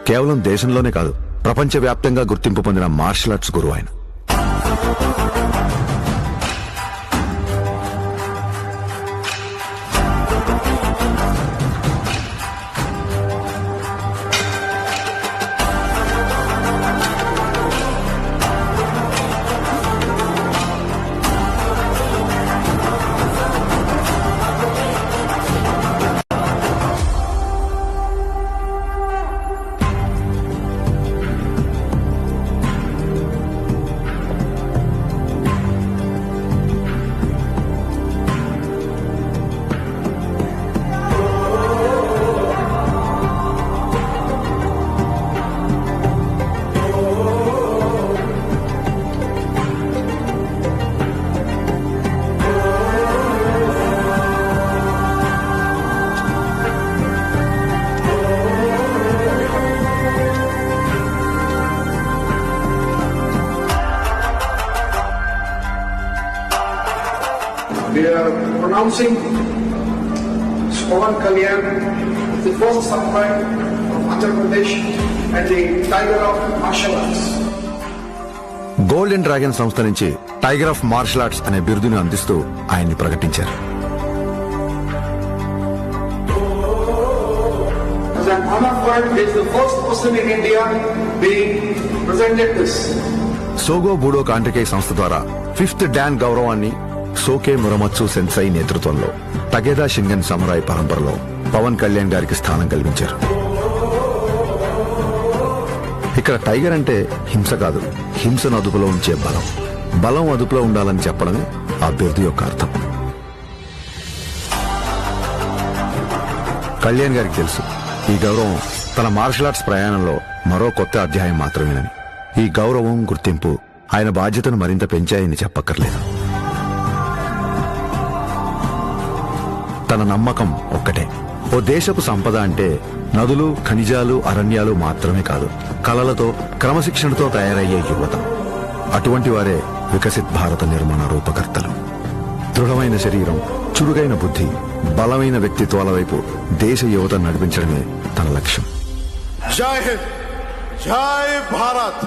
కేవలం దేశంలోనే కాదు, ప్రపంచవ్యాప్తంగా గుర్తింపు పొందిన మార్షల్ ఆర్ట్స్ గురువు ఆయన. We are pronouncing Pawan Kalyan, the first samurai of Andhra Pradesh and the Tiger of Martial Arts. Golden dragon సంస్థ నుంచి టైగర్ ఆఫ్ మార్షల్ ఆర్ట్స్ అనే బిరుదును అందిస్తూ ఆయన్ని ప్రకటించారు. As an honor point, he is the first person in India being presented this. సోగో బూడో కాంటకే సంస్థ ద్వారా 5th don గౌరవాన్ని సోకే మురమత్సు సెన్సై నేతృత్వంలో టగేదా షింగన్ సమురాయ్ పరంపరలో పవన్ కళ్యాణ్ గారికి స్థానం కల్పించారు. ఇక్కడ టైగర్ అంటే హింస కాదు, హింసను అదుపులో ఉంచే బలం. బలం అదుపులో ఉండాలని చెప్పడమే ఆ బిరుదు యొక్క అర్థం. కళ్యాణ్ గారికి తెలుసు, ఈ గౌరవం తన మార్షల్ ఆర్ట్స్ ప్రయాణంలో మరో కొత్త అధ్యాయం మాత్రమేనని. ఈ గౌరవం, గుర్తింపు ఆయన బాధ్యతను మరింత పెంచాయని చెప్పక్కర్లేదు. తన నమ్మకం ఒక్కటే, ఓ దేశపు సంపద అంటే నదులు, ఖనిజాలు, అరణ్యాలు మాత్రమే కాదు, కళలతో, క్రమశిక్షణతో తయారయ్యే యువత. అటువంటి వారే వికసిత్ భారత నిర్మాణ రూపకర్తలు. దృఢమైన శరీరం, చురుగైన బుద్ధి, బలమైన వ్యక్తిత్వాల వైపు దేశ యువత నడిపించడమే తన లక్ష్యం. జై హింద్, జై భారత్.